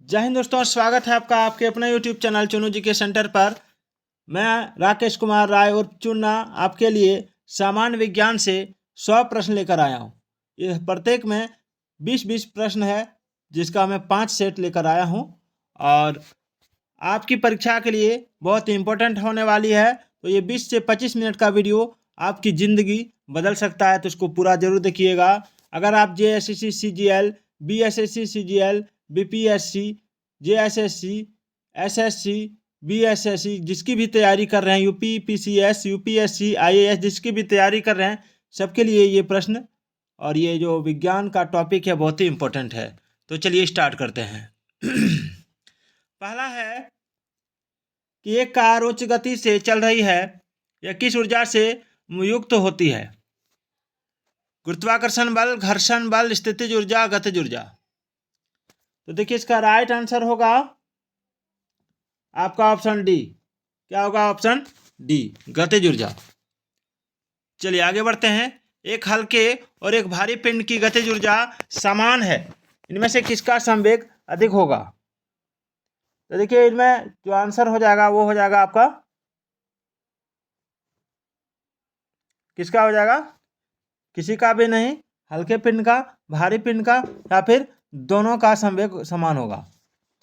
जय हिंद दोस्तों, स्वागत है आपका आपके अपने यूट्यूब चैनल चुनू जी के सेंटर पर। मैं राकेश कुमार राय और चुन्ना आपके लिए सामान्य विज्ञान से 100 प्रश्न लेकर आया हूँ। यह प्रत्येक में 20-20 प्रश्न है, जिसका मैं 5 सेट लेकर आया हूँ और आपकी परीक्षा के लिए बहुत ही इम्पोर्टेंट होने वाली है। तो ये 20 से 25 मिनट का वीडियो आपकी ज़िंदगी बदल सकता है, तो इसको पूरा जरूर देखिएगा। अगर आप JSSC CGL, BSSC CGL, BPSC, JSSC, SSC, BSSC जिसकी भी तैयारी कर रहे हैं, UP PCS, UPSC, IAS जिसकी भी तैयारी कर रहे हैं, सबके लिए ये प्रश्न और ये जो विज्ञान का टॉपिक है बहुत ही इम्पोर्टेंट है। तो चलिए स्टार्ट करते हैं। पहला है कि एक कार उच्च गति से चल रही है, यह किस ऊर्जा से युक्त होती है? गुरुत्वाकर्षण बल, घर्षण बल, स्थितिज ऊर्जा, गतिज ऊर्जा। तो देखिए इसका राइट आंसर होगा आपका ऑप्शन डी। क्या होगा? ऑप्शन डी, गतिज ऊर्जा। चलिए आगे बढ़ते हैं। एक हल्के और एक भारी पिंड की गतिज ऊर्जा समान है, इनमें से किसका संवेग अधिक होगा? तो देखिए इनमें जो आंसर हो जाएगा वो हो जाएगा आपका, किसका हो जाएगा? किसी का भी नहीं, हल्के पिंड का, भारी पिंड का, या फिर दोनों का संवेग समान होगा।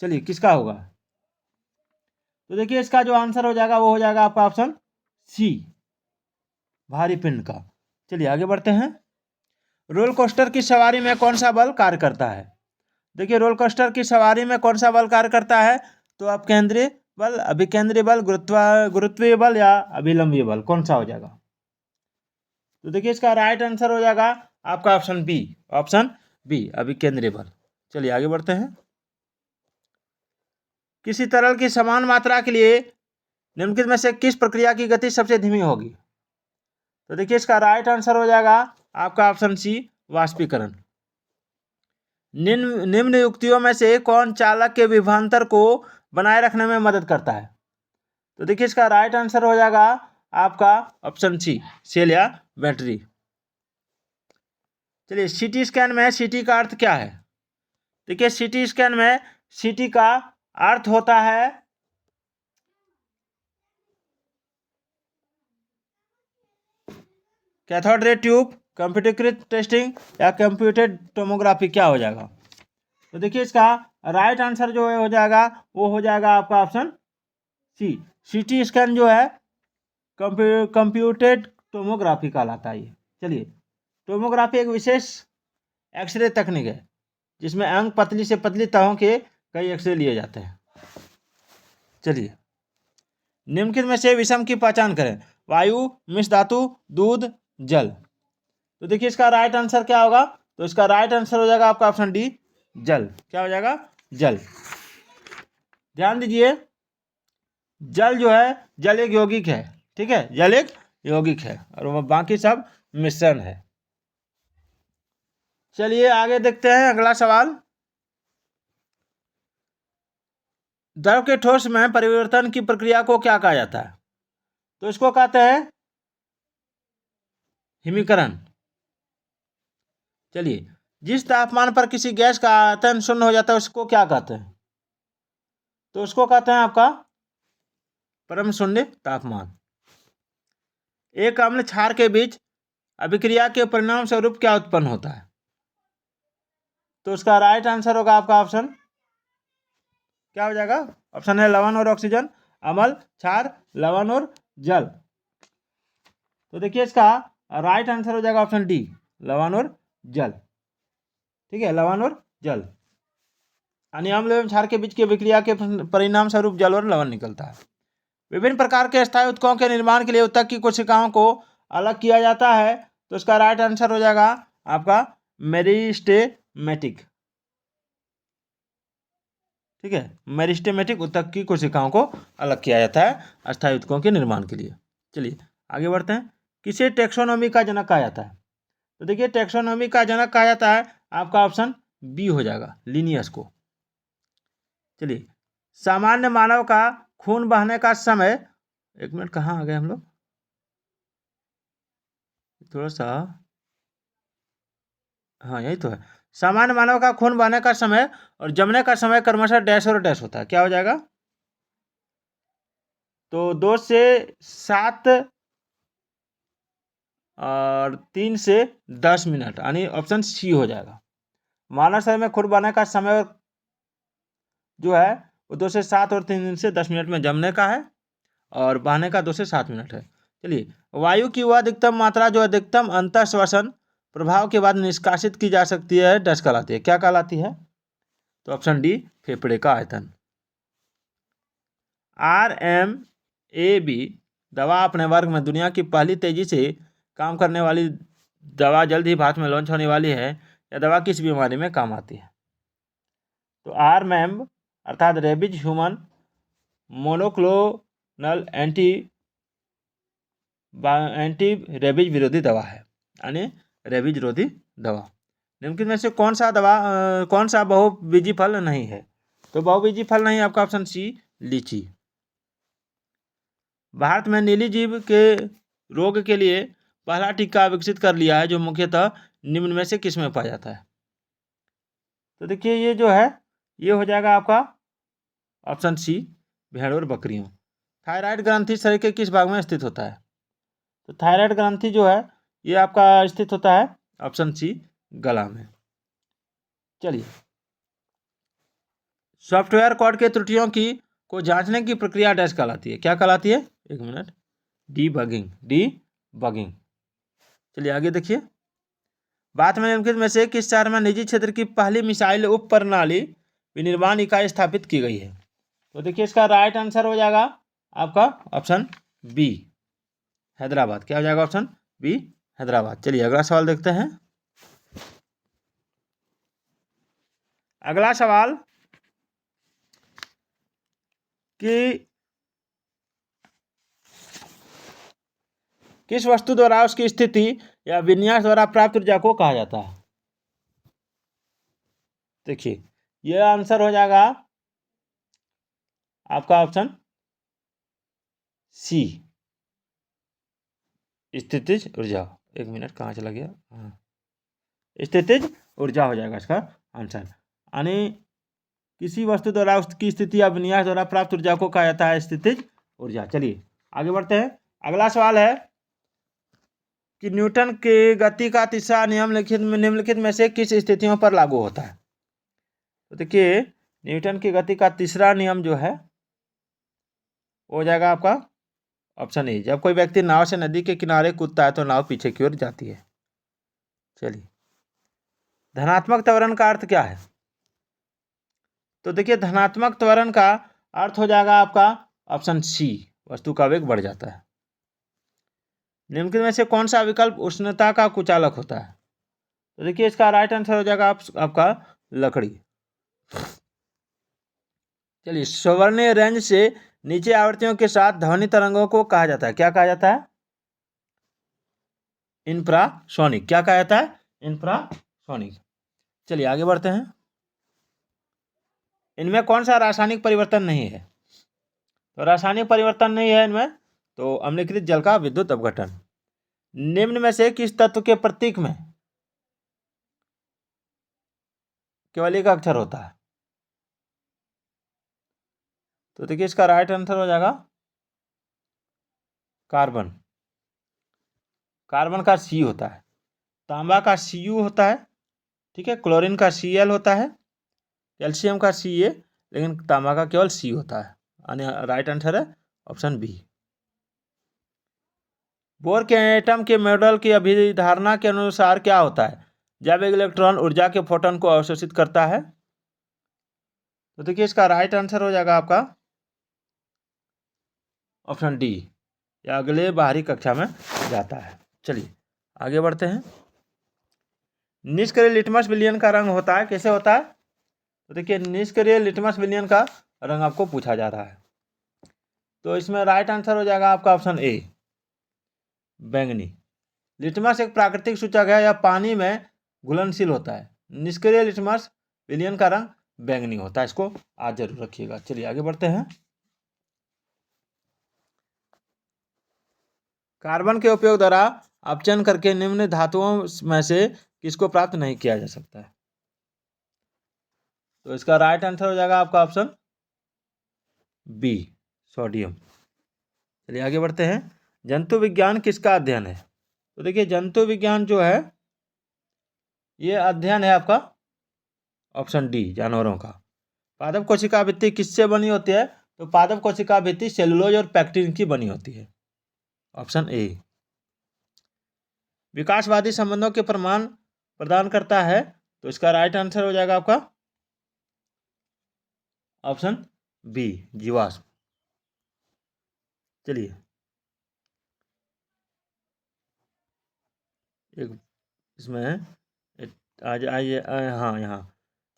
चलिए किसका होगा? तो देखिए इसका जो आंसर हो जाएगा वो हो जाएगा आपका ऑप्शन सी, भारी पिंड का। चलिए आगे बढ़ते हैं। रोल कोस्टर की सवारी में कौन सा बल कार्य करता है? देखिए रोल कोस्टर की सवारी में कौन सा बल कार्य करता है? तो आप केंद्रीय बल, अभिकेंद्रीय बल, गुरुत्वीय बल या अभिलंबीय बल, कौन सा हो जाएगा? तो देखिए इसका राइट आंसर हो जाएगा आपका ऑप्शन बी, ऑप्शन बी, अभिकेंद्रीय बल। चलिए आगे बढ़ते हैं। किसी तरल की समान मात्रा के लिए निम्नलिखित में से किस प्रक्रिया की गति सबसे धीमी होगी? तो देखिए इसका राइट आंसर हो जाएगा आपका ऑप्शन सी, वाष्पीकरण। निम्न युक्तियों में से कौन चालक के विभवांतर को बनाए रखने में मदद करता है? तो देखिए इसका राइट आंसर हो जाएगा आपका ऑप्शन सी, सेल या बैटरी। चलिए सीटी स्कैन में सीटी का अर्थ क्या है? देखिए सीटी स्कैन में सीटी का अर्थ होता है कैथोड रे ट्यूब, कंप्यूटरीकृत टेस्टिंग या कंप्यूटेड टोमोग्राफी, क्या हो जाएगा? तो देखिए इसका राइट आंसर जो है हो जाएगा वो हो जाएगा आपका ऑप्शन सी, सीटी स्कैन जो है कंप्यूटेड टोमोग्राफी कहलाता है ये। चलिए टोमोग्राफी एक विशेष एक्सरे तकनीक है जिसमें अंग पतली से पतली तहों के कई एक्सरे लिए जाते हैं। चलिए निम्नलिखित में से विषम की पहचान करें। वायु, मिश्र धातु, दूध, जल। तो देखिए इसका राइट आंसर क्या होगा? तो इसका राइट आंसर हो जाएगा आपका ऑप्शन डी, जल। क्या हो जाएगा? जल। ध्यान दीजिए, जल जो है, जल एक यौगिक है, ठीक है, जल एक यौगिक है और वह बाकी सब मिश्रण है। चलिए आगे देखते हैं अगला सवाल। द्रव के ठोस में परिवर्तन की प्रक्रिया को क्या कहा जाता है? तो इसको कहते हैं हिमीकरण। चलिए जिस तापमान पर किसी गैस का आयतन शून्य हो जाता है उसको क्या कहते हैं? तो उसको कहते हैं आपका परम शून्य तापमान। एक अम्ल क्षार के बीच अभिक्रिया के परिणाम स्वरूप क्या उत्पन्न होता है? तो उसका राइट आंसर होगा आपका ऑप्शन, क्या हो जाएगा? ऑप्शन है लवण और ऑक्सीजन, अम्ल, क्षार, लवण और जल। तो देखिए इसका राइट आंसर हो जाएगा ऑप्शन डी, लवण और जल। ठीक है, लवण और जल, यानी अम्ल एवं क्षार के बीच की अभिक्रिया के परिणाम स्वरूप जल और लवण निकलता है। विभिन्न प्रकार के स्थायी उत्तकों के निर्माण के लिए उत्तक की कोशिकाओं को अलग किया जाता है। तो इसका राइट आंसर हो जाएगा आपका मेरिस्टेमेटिक। ठीक है, मेरिस्टेमेटिक उत्तक की कोशिकाओं को अलग किया जाता है अस्थायी उत्तकों के निर्माण के लिए। चलिए आगे बढ़ते हैं। किसे टैक्सोनॉमी का जनक कहा जाता है? तो देखिए टैक्सोनॉमी का जनक कहा जाता है आपका ऑप्शन बी हो जाएगा, लिनियस को। चलिए सामान्य मानव का खून बहने का समय, एक मिनट कहाँ आ गए हम लोग, थोड़ा सा, हाँ यही तो है। सामान्य मानव का खून बहने का समय और जमने का समय क्रमशः डैश और डैश होता है, क्या हो जाएगा? तो 2 से 7 और 3 से 10 मिनट, यानी ऑप्शन सी हो जाएगा। मानव शरीर में खून बहने का समय जो है वो 2 से 7 और 3 से 10 मिनट में जमने का है और बहने का 2 से 7 मिनट है। चलिए, वायु की वह अधिकतम मात्रा जो अधिकतम अंतःश्वसन प्रभाव के बाद निष्कासित की जा सकती है डैश कहलाती है, क्या कहलाती है? तो ऑप्शन डी, फेफड़े का आयतन। RMAB दवा अपने वर्ग में दुनिया की पहली तेजी से काम करने वाली दवा जल्द ही भारत में लॉन्च होने वाली है। यह दवा किस बीमारी में काम आती है? तो RMAB अर्थात rabies human monoclonal anti rabies विरोधी दवा है, यानी रेबीज विरोधी दवा। निम्नलिखित में से कौन सा बहुबीजी फल नहीं है? तो बहुबीजी फल नहीं, आपका ऑप्शन सी, लीची। भारत में नीली जीभ के रोग के लिए पहला टीका विकसित कर लिया है जो मुख्यतः निम्न में से किस में पाया जाता है? तो देखिए, ये जो है ये हो जाएगा आपका ऑप्शन सी, भेड़ और बकरियों। थायराइड ग्रंथि शरीर के किस भाग में स्थित होता है? तो थायराइड ग्रंथि जो है ये आपका स्थित होता है ऑप्शन सी, गला में। चलिए, सॉफ्टवेयर कोड के त्रुटियों की को जांचने की प्रक्रिया डैश कहलाती है, क्या कहलाती है? एक मिनट, डीबगिंग। चलिए आगे देखिए, भारत में निम्नलिखित में से किस शहर में निजी क्षेत्र की पहली मिसाइल उप प्रणाली विनिर्माण इकाई स्थापित की गई है? तो देखिए, इसका राइट आंसर हो जाएगा आपका ऑप्शन बी, हैदराबाद। क्या हो जाएगा? Option B, Hyderabad. चलिए अगला सवाल देखते हैं। अगला सवाल कि किस वस्तु द्वारा उसकी स्थिति या विन्यास द्वारा प्राप्त ऊर्जा को कहा जाता है? देखिए, यह आंसर हो जाएगा आपका ऑप्शन सी, स्थितिज ऊर्जा। एक मिनट, कहाँ चला गया? हाँ, स्थितिज ऊर्जा हो जाएगा इसका आंसर, यानी किसी वस्तु द्वारा उसकी स्थिति या विन्यास द्वारा प्राप्त ऊर्जा को कहा जाता है स्थितिज ऊर्जा। चलिए आगे बढ़ते हैं। अगला सवाल है कि न्यूटन के गति का तीसरा नियम निम्नलिखित में से किस स्थितियों पर लागू होता है? तो देखिए, न्यूटन की गति का तीसरा नियम जो है वो हो जाएगा आपका ऑप्शन ए, जब कोई व्यक्ति नाव से नदी के किनारे कूदता है तो नाव पीछे की ओर जाती है। चलिए, धनात्मक त्वरण का अर्थ क्या है? तो देखिए, धनात्मक त्वरण का अर्थ हो जाएगा आपका ऑप्शन सी, वस्तु का वेग बढ़ जाता है। निम्नलिखित में से कौन सा विकल्प उष्णता का कुचालक होता है? तो देखिए, इसका राइट आंसर हो जाएगा आपका लकड़ी। चलिए, सवर्णीय रेंज से नीचे आवृत्तियों के साथ ध्वनि तरंगों को कहा जाता है, क्या कहा जाता है? इंफ्रासोनिक। क्या कहा जाता है? इंफ्रासोनिक। चलिए आगे बढ़ते हैं। इनमें कौन सा रासायनिक परिवर्तन नहीं है? तो रासायनिक परिवर्तन नहीं है इनमें, तो अम्लीकृत जल का विद्युत अपघटन। निम्न में से किस तत्व के प्रतीक में केवल एक अक्षर होता है? तो देखिए, इसका राइट आंसर हो जाएगा कार्बन। कार्बन का सी होता है, तांबा का Cu होता है, ठीक है, क्लोरीन का Cl होता है, कैल्शियम का Ca, लेकिन तांबा का केवल C होता है, यानी राइट आंसर है ऑप्शन बी। बोर के एटम के मॉडल की अभिधारणा के अनुसार क्या होता है? जब एक इलेक्ट्रॉन ऊर्जा के फोटोन को अवशोषित करता है। तो देखिए, इसका राइट आंसर हो जाएगा आपका ऑप्शन डी, या अगले बाहरी कक्षा में जाता है। चलिए आगे बढ़ते हैं। निष्क्रिय लिटमस विलयन का रंग होता है, कैसे होता है? तो देखिए, निष्क्रिय लिटमस विलयन का रंग आपको पूछा जा रहा है, तो इसमें राइट आंसर हो जाएगा आपका ऑप्शन ए, बैंगनी। लिटमस एक प्राकृतिक सूचक है या पानी में घुलनशील होता है। निष्क्रिय लिटमस विलयन का रंग बैंगनी होता है, इसको आज जरूर रखिएगा। चलिए आगे बढ़ते हैं। कार्बन के उपयोग द्वारा अपचयन करके निम्न धातुओं में से किसको प्राप्त नहीं किया जा सकता है? तो इसका राइट आंसर हो जाएगा आपका ऑप्शन बी, सोडियम। चलिए आगे बढ़ते हैं। जंतु विज्ञान किसका अध्ययन है? तो देखिए जंतु विज्ञान जो है ये अध्ययन है आपका ऑप्शन डी, जानवरों का। पादप कोशिका भित्ति किससे बनी होती है? तो पादप कोशिका भित्ति सेलुलोज और पैक्टिन की बनी होती है, ऑप्शन ए। विकासवादी संबंधों के प्रमाण प्रदान करता है, तो इसका राइट आंसर हो जाएगा आपका ऑप्शन बी, जीवाश्म। चलिए एक इसमें आज आइए, हाँ यहाँ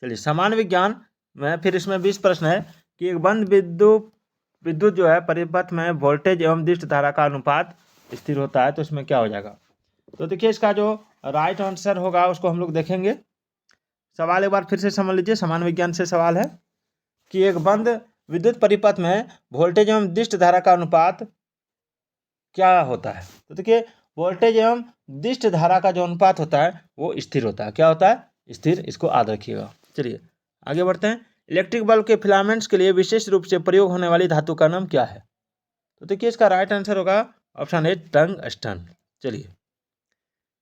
चलिए सामान्य विज्ञान में फिर इसमें 20 प्रश्न है कि एक बंद विद्युत जो है परिपथ में वोल्टेज एवं दिष्ट धारा का अनुपात स्थिर होता है, तो इसमें क्या हो जाएगा? तो देखिए इसका जो राइट आंसर होगा उसको हम लोग देखेंगे। सवाल एक बार फिर से समझ लीजिए, सामान्य विज्ञान से सवाल है कि एक बंद विद्युत परिपथ में वोल्टेज एवं दिष्ट धारा का अनुपात क्या होता है? तो देखिए वोल्टेज एवं दिष्ट धारा का जो अनुपात होता है वो स्थिर होता है। क्या होता है? स्थिर। इसको याद रखिएगा। चलिए आगे बढ़ते हैं। इलेक्ट्रिक बल्ब के फिलामेंट्स के लिए विशेष रूप से प्रयोग होने वाली धातु का नाम क्या है? तो देखिए इसका राइट आंसर होगा ऑप्शन ए, टंगस्टन। चलिए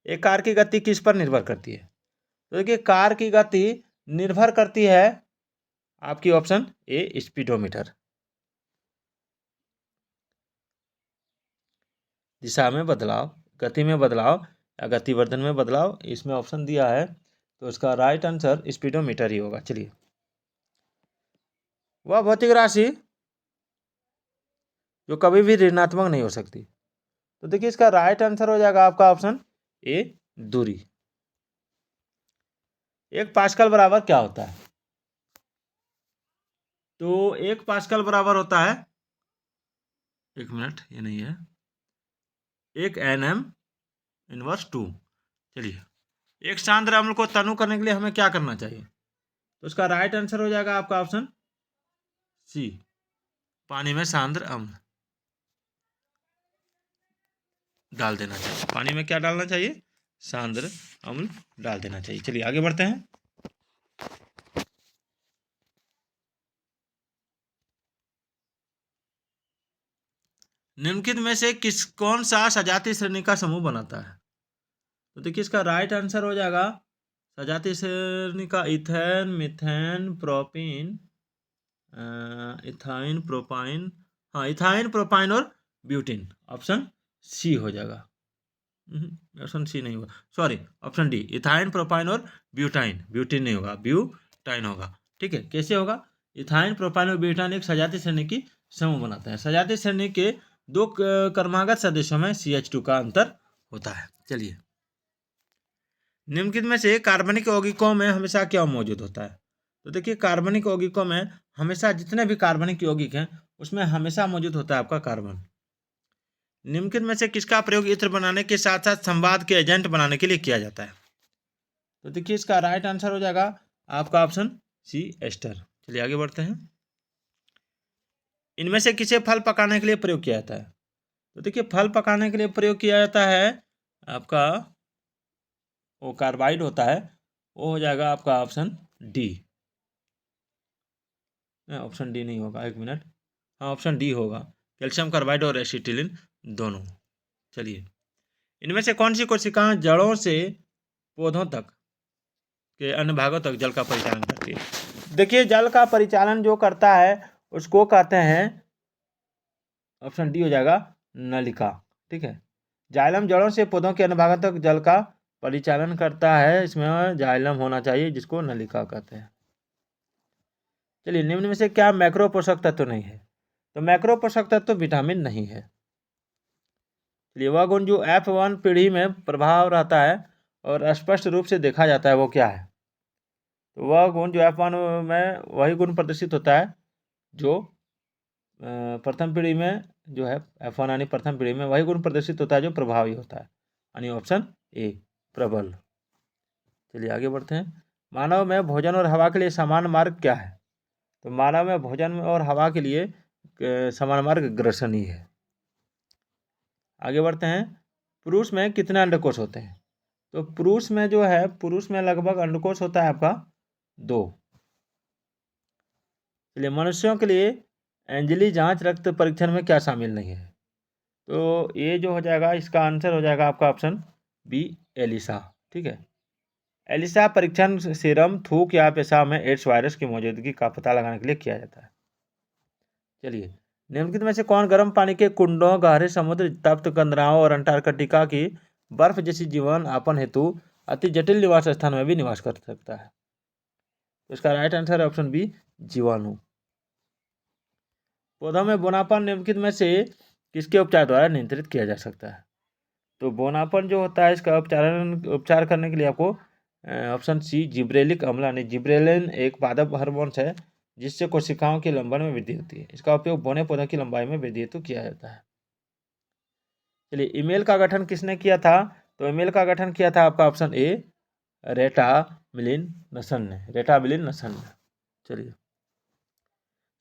एक कार की गति किस पर निर्भर करती है? तो देखिए कार की गति निर्भर करती है आपकी ऑप्शन ए, स्पीडोमीटर। दिशा में बदलाव, गति में बदलाव या गतिवर्धन में बदलाव, इसमें ऑप्शन दिया है, तो इसका राइट आंसर स्पीडोमीटर ही होगा। चलिए वह भौतिक राशि जो कभी भी ऋणात्मक नहीं हो सकती, तो देखिए इसका राइट आंसर हो जाएगा आपका ऑप्शन ए, दूरी। एक पास्कल बराबर क्या होता है? तो एक पास्कल बराबर होता है, एक मिनट ये नहीं है, एक Nm इनवर्स 2। चलिए एक सांद्र अम्ल को तनु करने के लिए हमें क्या करना चाहिए? तो उसका राइट आंसर हो जाएगा आपका ऑप्शन सी, पानी में सांद्र अम्ल डाल देना चाहिए। पानी में क्या डालना चाहिए? सांद्र अम्ल डाल देना चाहिए। चलिए आगे बढ़ते हैं। निम्नलिखित में से कौन सा सजातीय श्रेणी का समूह बनाता है? तो देखिए इसका राइट आंसर हो जाएगा सजातीय श्रेणी का ethane, methane, propene, ethyne, propyne, हाँ इथाइन, प्रोपाइन और ब्यूटीन, ऑप्शन सी हो जाएगा। ऑप्शन सी नहीं होगा, sorry option D, ethyne, propyne और ब्यूटाइन। ब्यूटीन नहीं होगा, ब्यूटाइन होगा। ठीक है, कैसे होगा? इथाइन, प्रोपाइन और ब्यूटाइन एक सजातीय श्रेणी की समूह बनाते हैं। सजातीय श्रेणी के दो क्रमागत सदस्यों में CH2 का अंतर होता है। चलिए निम्नलिखित में से कार्बनिक यौगिकों में हमेशा क्या मौजूद होता है? तो देखिए कार्बनिक यौगिकों में हमेशा जितने भी कार्बनिक यौगिक हैं उसमें हमेशा मौजूद होता है आपका कार्बन। निम्नलिखित में से किसका प्रयोग इत्र बनाने के साथ साथ संवाद के एजेंट बनाने के लिए किया जाता है? तो देखिए इसका राइट आंसर हो जाएगा आपका ऑप्शन सी, एस्टर। चलिए आगे बढ़ते हैं। इनमें से किसे फल पकाने के लिए प्रयोग किया जाता है? तो देखिए फल पकाने के लिए प्रयोग किया जाता है आपका वो कार्बाइड होता है, वो हो जाएगा आपका ऑप्शन डी। ऑप्शन डी नहीं होगा, एक मिनट, हाँ ऑप्शन डी होगा, कैल्शियम कार्बाइड और एसिटिलीन दोनों। चलिए इनमें से कौन सी कोशिकाएं जड़ों से पौधों तक के अन्य भागों तक जल का परिचालन करती है? देखिए जल का परिचालन जो करता है उसको कहते हैं, ऑप्शन डी हो जाएगा, नलिका। ठीक है, जाइलम जड़ों से पौधों के अन्य भागों तक जल का परिचालन करता है, इसमें जाइलम होना चाहिए जिसको नलिका कहते हैं। चलिए निम्न में से क्या मैक्रो पोषक तत्व नहीं है? तो मैक्रो पोषक तत्व विटामिन नहीं है। चलिए वह गुण जो F1 पीढ़ी में प्रभाव रहता है और स्पष्ट रूप से देखा जाता है वो क्या है? तो वह गुण जो F1 में वही गुण प्रदर्शित होता है जो प्रथम पीढ़ी में जो है F1 यानी प्रथम पीढ़ी में वही गुण प्रदर्शित होता है जो प्रभावी होता है, यानी ऑप्शन ए, प्रबल। चलिए आगे बढ़ते हैं। मानव में भोजन और हवा के लिए समान मार्ग क्या है? तो मानव में भोजन और हवा के लिए समान मार्ग ग्रसनी है। आगे बढ़ते हैं। पुरुष में कितने अंडकोश होते हैं? तो पुरुष में जो है, पुरुष में लगभग अंडकोश होता है आपका 2। चलिए, मनुष्यों के लिए एंजली जांच रक्त परीक्षण में क्या शामिल नहीं है? तो ये जो हो जाएगा, इसका आंसर हो जाएगा आपका ऑप्शन बी, एलिसा। ठीक है, एलिसा परीक्षण सीरम, थूक या पेशाब में एड्स वायरस की मौजूदगी का पता लगाने के लिए किया जाता है। चलिए, निम्नलिखित में से कौन गर्म पानी के कुंडों, गहरे समुद्र, तप्त कंदराओं और अंटार्कटिका की बर्फ जैसी जीवन यापन हेतु अति जटिल निवास स्थान में भी निवास कर सकता है? तो इसका राइट आंसर है ऑप्शन बी, जीवाणु। पौधों में बोनापन निम्नलिखित में से किसके उपचार द्वारा नियंत्रित किया जा सकता है? तो बोनापन जो होता है, इसका उपचार करने के लिए आपको ऑप्शन सी, जिब्रेलिक अम्ल यानी जिब्रेलिन एक पादप हार्मोन है जिससे कोशिकाओं के लंबन में वृद्धि होती है। इसका उपयोग बोने पौधों की लंबाई में वृद्धि हेतु किया जाता है। चलिए, ईमेल का गठन किसने किया था? तो ईमेल का गठन किया था आपका ऑप्शन ए, रेटा मिलिन नसन ने। रेटा मिलिन नसन ने। चलिए,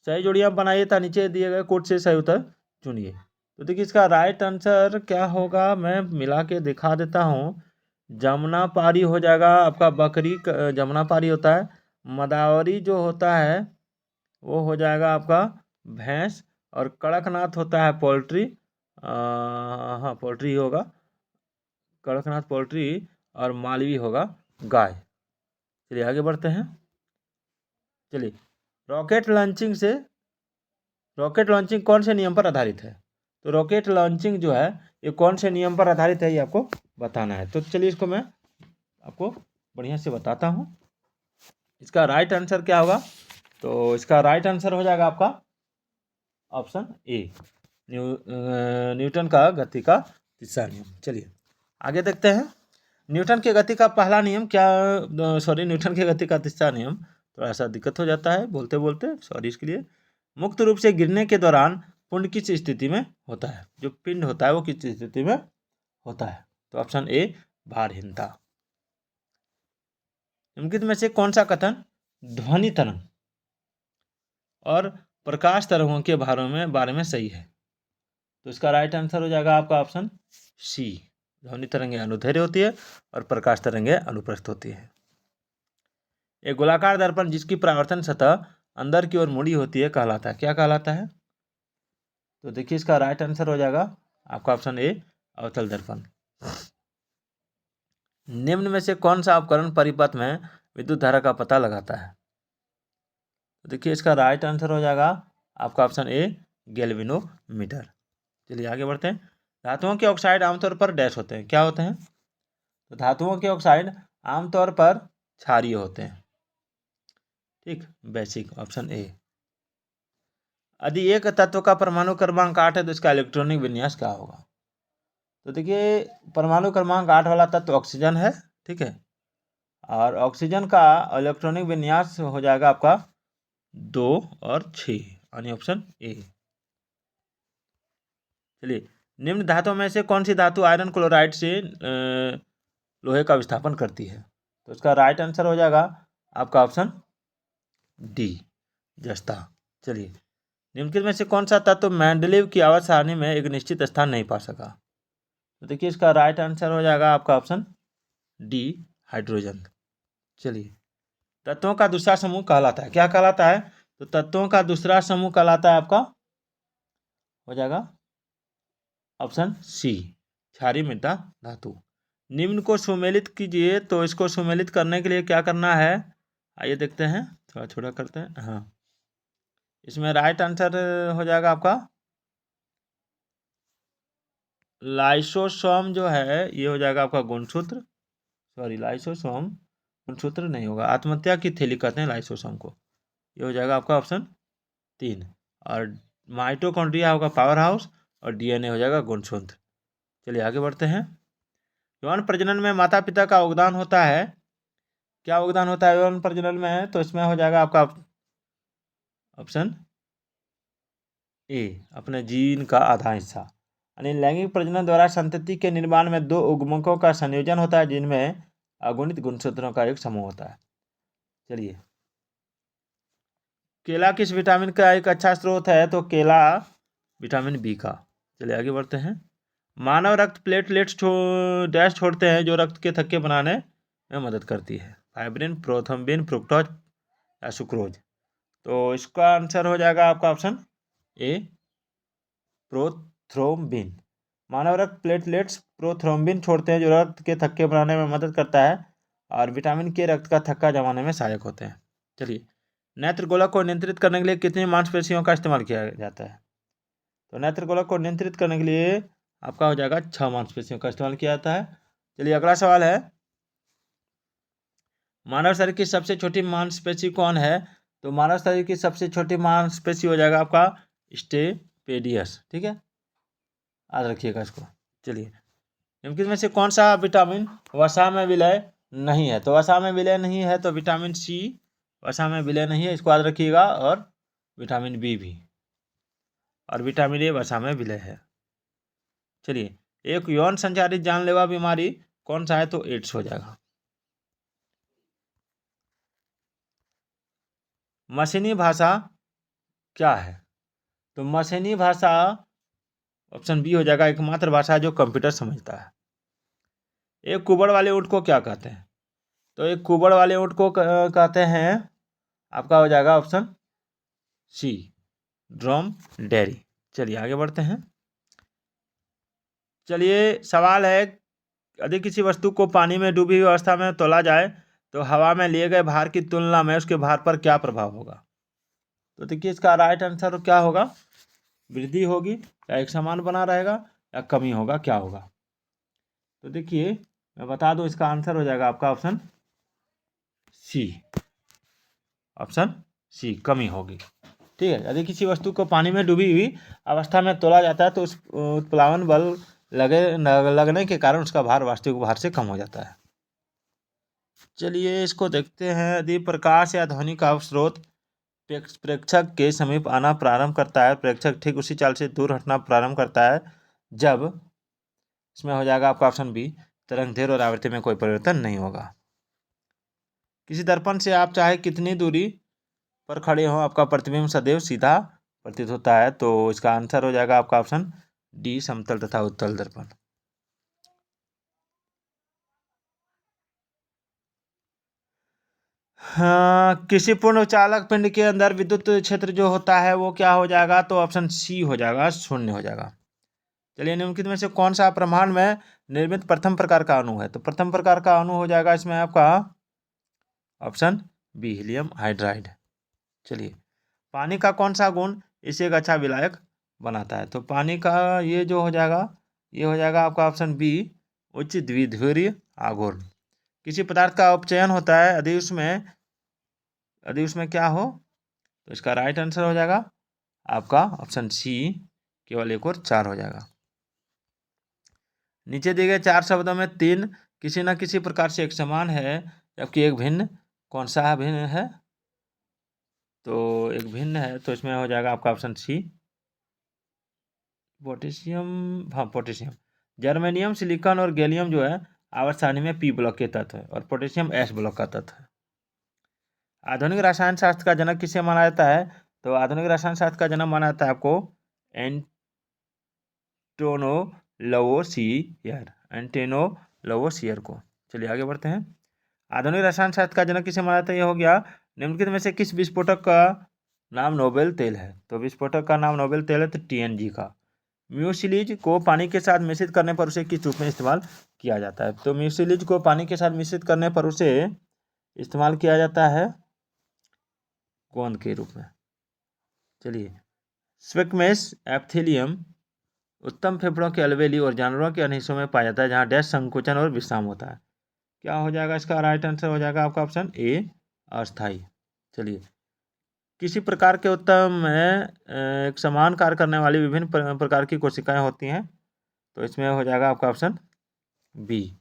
सही जोड़ियां बनाइए था नीचे दिए गए कोड से सही उत्तर चुनिए। तो देखिए, इसका राइट आंसर क्या होगा, मैं मिला के दिखा देता हूँ। जमुना पारी हो जाएगा आपका, बकरी जमुना पारी होता है। मदावरी जो होता है वो हो जाएगा आपका भैंस, और कड़कनाथ होता है पोल्ट्री। हाँ, पोल्ट्री होगा, कड़कनाथ पोल्ट्री, और मालवी होगा गाय। चलिए आगे बढ़ते हैं। चलिए, रॉकेट लॉन्चिंग कौन से नियम पर आधारित है? तो रॉकेट लॉन्चिंग जो है ये कौन से नियम पर आधारित है, ये आपको बताना है। तो चलिए, इसको मैं आपको बढ़िया से बताता हूँ। इसका राइट आंसर क्या होगा? तो इसका राइट आंसर हो जाएगा आपका ऑप्शन ए, न्यूटन का गति का तीसरा नियम। चलिए आगे देखते हैं। न्यूटन के गति का पहला नियम क्या? न्यूटन के गति का तीसरा नियम, थोड़ा सा दिक्कत हो जाता है बोलते बोलते, सॉरी इसके लिए। मुक्त रूप से गिरने के दौरान पिंड किस स्थिति में होता है? जो पिंड होता है वो किस स्थिति में होता है? तो ऑप्शन ए, भारहीनता। निम्नलिखित में से कौन सा कथन ध्वनि तरंग और प्रकाश तरंगों के बारे में सही है? तो इसका राइट आंसर हो जाएगा आपका ऑप्शन सी, ध्वनि तरंगे अनुदैर्ध्य होती है और प्रकाश तरंगे अनुप्रस्थ होती है। एक गोलाकार दर्पण जिसकी परावर्तन सतह अंदर की ओर मुड़ी होती है कहलाता है, क्या कहलाता है? तो देखिए, इसका राइट आंसर हो जाएगा आपका ऑप्शन ए, अवतल दर्पण। निम्न में से कौन सा उपकरण परिपथ में विद्युत धारा का पता लगाता है? तो देखिए, इसका राइट आंसर हो जाएगा आपका ऑप्शन ए, गैल्वेनोमीटर। चलिए आगे बढ़ते हैं। धातुओं के ऑक्साइड आमतौर पर डैश होते हैं, क्या होते हैं? तो धातुओं के ऑक्साइड आमतौर पर क्षारीय होते हैं। ठीक, बेसिक, ऑप्शन ए। यदि एक तत्व का परमाणु क्रमांक 8 है तो इसका इलेक्ट्रॉनिक विन्यास क्या होगा? तो देखिए, परमाणु क्रमांक 8 वाला तत्व ऑक्सीजन है। ठीक है, और ऑक्सीजन का इलेक्ट्रॉनिक विन्यास हो जाएगा आपका 2 और 6, यानी ऑप्शन ए। चलिए, निम्न धातुओं में से कौन सी धातु आयरन क्लोराइड से लोहे का विस्थापन करती है? तो इसका राइट आंसर हो जाएगा आपका ऑप्शन डी, जस्ता। चलिए, निम्नलिखित में से कौन सा तत्व मेंडलीव की आवर्त सारणी में एक निश्चित स्थान नहीं पा सका? तो देखिए, इसका राइट आंसर हो जाएगा आपका ऑप्शन डी, हाइड्रोजन। चलिए, तत्वों का दूसरा समूह कहलाता है, क्या कहलाता है? तो तत्वों का दूसरा समूह कहलाता है आपका, हो जाएगा ऑप्शन सी, क्षारीय मृदा धातु। निम्न को सुमेलित कीजिए। तो इसको सुमेलित करने के लिए क्या करना है, आइए देखते हैं, थोड़ा थोड़ा करते हैं। हाँ, इसमें राइट आंसर हो जाएगा आपका लाइसोसोम जो है ये हो जाएगा आपका गुणसूत्र, सॉरी लाइसोसोम गुणसूत्र नहीं होगा, आत्महत्या की थैली कहते हैं लाइसोसोम को। ये हो जाएगा आपका ऑप्शन 3। और माइटोकॉन्ड्रिया होगा पावर हाउस, और डीएनए हो जाएगा गुणसूत्र। चलिए आगे बढ़ते हैं। यौन प्रजनन में माता पिता का योगदान होता है, क्या योगदान होता है यौन प्रजनन में? तो इसमें हो जाएगा आपका ऑप्शन ए, अपने जीन का आधा हिस्सा। यानी लैंगिक प्रजनन द्वारा संतति के निर्माण में 2 उग्मकों का संयोजन होता है जिनमें अगुणित गुणसूत्रों का एक समूह होता है। चलिए, केला किस विटामिन का एक अच्छा स्रोत है? तो केला विटामिन बी का। चलिए आगे बढ़ते हैं। मानव रक्त प्लेटलेट्स डैश छोड़ते हैं जो रक्त के थक्के बनाने में मदद करती है, फाइब्रिन, प्रोथ्रोम्बिन, फ्रुक्टोज या सुक्रोज? तो इसका आंसर हो जाएगा आपका ऑप्शन ए, प्रोथ्रोम्बिन। मानव रक्त प्लेटलेट्स प्रोथ्रोम्बिन छोड़ते हैं, जो रक्त के थक्के बनाने में मदद करता है और विटामिन के रक्त का थक्का जमाने में सहायक होते हैं। चलिए, नेत्र गोलक को नियंत्रित करने के लिए कितनी मांसपेशियों का इस्तेमाल किया जाता है? तो नेत्र गोलक को नियंत्रित करने के लिए आपका हो जाएगा 6 मांसपेशियों का इस्तेमाल किया जाता है। चलिए, अगला सवाल है, मानव शरीर की सबसे छोटी मांसपेशी कौन है? तो मानव शरीर की सबसे छोटी मांसपेशी हो जाएगा आपका स्टेपेडियस। ठीक है, याद रखिएगा इसको। चलिए, निम्नलिखित में से कौन सा विटामिन वसा में विलय नहीं है? तो वसा में विलय नहीं है तो विटामिन सी वसा में विलय नहीं है, इसको याद रखिएगा, और विटामिन बी भी, और विटामिन ए वसा में विलय है। चलिए, एक यौन संचारित जानलेवा बीमारी कौन सा है? तो एड्स हो जाएगा। मशीनी भाषा क्या है? तो मशीनी भाषा ऑप्शन बी हो जाएगा, एकमात्र भाषा जो कंप्यूटर समझता है। एक कुबड़ वाले ऊँट को क्या कहते हैं? तो एक कुबड़ वाले ऊँट को कहते हैं, आपका हो जाएगा ऑप्शन सी, ड्रम डेरी। चलिए, आगे बढ़ते हैं। चलिए, सवाल है, यदि किसी वस्तु को पानी में डूबी हुई अवस्था में तोला जाए तो हवा में लिए गए भार की तुलना में उसके भार पर क्या प्रभाव होगा? तो देखिए, इसका राइट आंसर क्या होगा? वृद्धि होगी, या एक समान बना रहेगा, या कमी होगा, क्या होगा? तो देखिए, मैं बता दूं, इसका आंसर हो जाएगा आपका ऑप्शन सी, ऑप्शन सी, कमी होगी। ठीक है, यदि किसी वस्तु को पानी में डूबी हुई अवस्था में तोला जाता है तो उस उत्प्लावन बल लगने के कारण उसका भार वास्तविक भार से कम हो जाता है। चलिए, इसको देखते हैं। यदि प्रकाश या ध्वनि का स्रोत प्रेक्षक के समीप आना प्रारंभ करता है, प्रेक्षक ठीक उसी चाल से दूर हटना प्रारंभ करता है जब, इसमें हो जाएगा आपका ऑप्शन बी, तरंग दैर्घ्य और आवृत्ति में कोई परिवर्तन नहीं होगा। किसी दर्पण से आप चाहे कितनी दूरी पर खड़े हो, आपका प्रतिबिंब सदैव सीधा प्रतीत होता है। तो इसका आंसर हो जाएगा आपका ऑप्शन डी, समतल तथा उत्तल दर्पण। हाँ, किसी पूर्ण चालक पिंड के अंदर विद्युत क्षेत्र जो होता है वो क्या हो जाएगा? तो ऑप्शन सी हो जाएगा, शून्य हो जाएगा। चलिए, निम्नलिखित में से कौन सा ब्रह्मांड में निर्मित प्रथम प्रकार का अणु है? तो प्रथम प्रकार का अणु हो जाएगा इसमें आपका ऑप्शन बी, हीलियम हाइड्राइड। चलिए, पानी का कौन सा गुण इसे एक अच्छा विलायक बनाता है? तो पानी का ये जो हो जाएगा, ये हो जाएगा आपका ऑप्शन बी, उच्च द्विध्रुवीय आघूर्ण। किसी पदार्थ का अपचयन होता है यदि उसमें क्या हो? तो इसका राइट आंसर हो जाएगा आपका ऑप्शन सी, केवल एक और 4 हो जाएगा। नीचे दिए गए 4 शब्दों में 3 किसी न किसी प्रकार से एक समान है, जबकि एक भिन्न, कौन सा भिन्न है? तो एक भिन्न है, तो इसमें हो जाएगा आपका ऑप्शन सी, पोटेशियम। हाँ, पोटेशियम। जर्मेनियम, सिलिकॉन और गैलियम जो है आवर्त सारणी में पी ब्लॉक के तत्व है, और पोटेशियम एस ब्लॉक का तत्व है। आधुनिक रसायन शास्त्र का जनक किसे माना जाता है? तो आधुनिक रसायन शास्त्र का जनक माना जाता है आपको एंटोनो लवोसियर, एंटेनो लवोसियर को। चलिए, आगे बढ़ते हैं। आधुनिक रसायन शास्त्र का जनक किसे माना जाता है? ये हो गया, निम्नलिखित में से किस विस्फोटक का नाम नोबेल तेल है? तो विस्फोटक का नाम नोबेल तेल है तो टीएनजी का। म्यूसिलीज को पानी के साथ मिश्रित करने पर उसे किस रूप में इस्तेमाल किया जाता है? तो म्यूसिलीज को पानी के साथ मिश्रित करने पर उसे इस्तेमाल किया जाता है गोंद के रूप में। चलिए, स्क्वेमस एप्थिलियम उत्तम फेफड़ों के अलवेली और जानवरों के अन्य हिस्सों में पाया जाता है, जहाँ डैश संकुचन और विश्राम होता है। क्या हो जाएगा? इसका राइट आंसर हो जाएगा आपका ऑप्शन ए, अस्थाई। चलिए, किसी प्रकार के उत्तम में एक समान कार्य करने वाली विभिन्न प्रकार की कोशिकाएं होती हैं, तो इसमें हो जाएगा आपका ऑप्शन बी,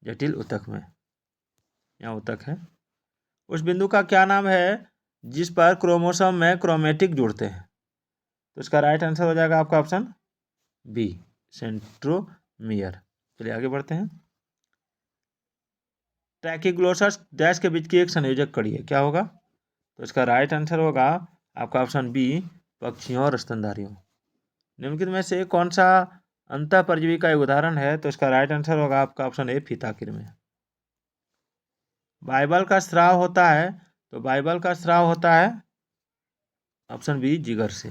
जटिल ऊतक में, यहाँ ऊतक है। उस बिंदु का क्या नाम है जिस पर क्रोमोसोम में क्रोमेटिक जुड़ते हैं? तो इसका राइट आंसर हो जाएगा आपका ऑप्शन बी, सेंट्रोमियर। चलिए, आगे बढ़ते हैं। ट्रैकिग्लोसस डैश के बीच की एक संयोजक कड़ी है, क्या होगा? तो इसका राइट आंसर होगा आपका ऑप्शन बी, पक्षियों और स्तनधारियों। निम्नलिखित में से कौन सा अंतः परजीवी का एक उदाहरण है? तो इसका राइट आंसर होगा आपका ऑप्शन ए, फीताकृमि। बाइबल का स्राव होता है, तो बाइबल का स्राव होता है ऑप्शन बी जिगर से।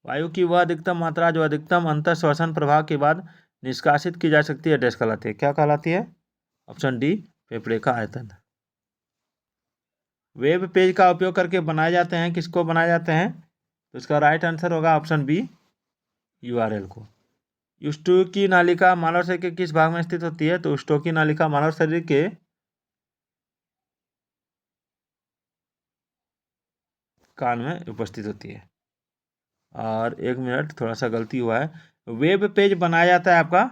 वायु की वह अधिकतम मात्रा जो अधिकतम अंतर श्वसन प्रभाव के बाद निष्कासित की जा सकती है डैश कहलाती है, क्या कहलाती है? ऑप्शन डी फेफड़े का आयतन। वेब पेज का उपयोग करके बनाए जाते हैं, किसको बनाए जाते हैं? तो इसका राइट आंसर होगा ऑप्शन बी यूआरएल को। युष्टुकी नालिका मानव शरीर के किस भाग में स्थित होती है? तो युष्टुकी नालिका मानव शरीर के कान में उपस्थित होती है। और 1 मिनट, थोड़ा सा गलती हुआ है, वेब पेज बनाया जाता है आपका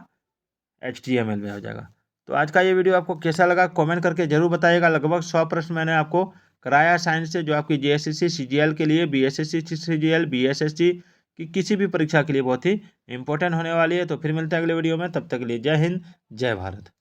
HTML में हो जाएगा। तो आज का ये वीडियो आपको कैसा लगा कमेंट करके जरूर बताइएगा। लगभग 100 प्रश्न मैंने आपको कराया साइंस से, जो आपकी JSSC CGL के लिए, BSSC CGL, BSSC की किसी भी परीक्षा के लिए बहुत ही इंपॉर्टेंट होने वाली है। तो फिर मिलते हैं अगले वीडियो में, तब तक के लिए जय हिंद, जय भारत।